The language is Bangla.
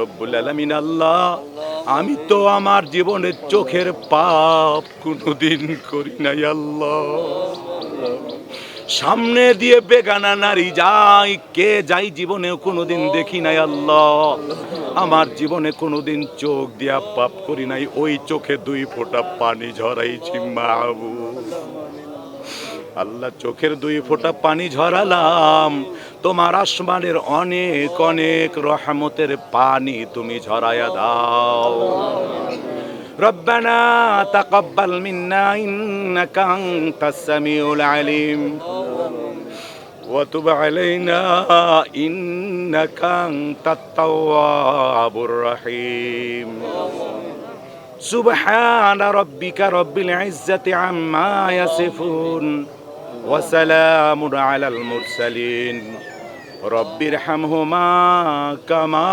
রব্বুল আলামিন আল্লাহ, আমি তো আমার জীবনের চোখের পাপ কোনোদিন করি নাই আল্লাহ। সামনে দিয়ে বেগানা নারী যায়, কে যাই জীবনেও কোনোদিন দেখি নাই আল্লাহ। আমার জীবনে কোনোদিন চোখ দিয়া পাপ করি নাই, ওই চোখে 2 ফোঁটা পানি ঝরাইছি মাহবুব। আল্লাহ, চোখের 2 ফোঁটা পানি ঝরালাম, তোমার আসমানের অনেক অনেক রহমতের পানি তুমি ঝরায়া দাও। রব্বানা তাকাব্বাল মিন্না ইন্নাকা আনতাস সামিউল আলিম ওয়া তুব আলাইনা ইন্নাকা আনতাত তাওয়াবুর রহিম। সুবহানা রাব্বিকা রব্বিল ইজ্জাতি আম্মা ইয়াসিফুন ওয়া সালামুন আলাল মুরসালিন। রব্বিরহামহুমা কামা